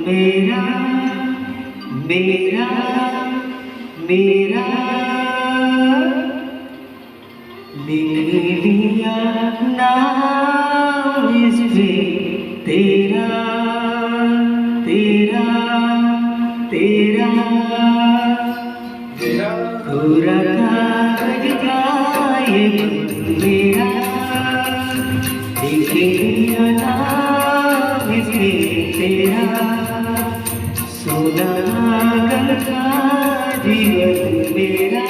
मेरा मेरा मेरा लिख लिया नाम इस पे तेरा तेरा तेरा पूरा कागज का ये मेरा लिख लिया नाम इस पे तेरा सोना गल का जीवन मेरा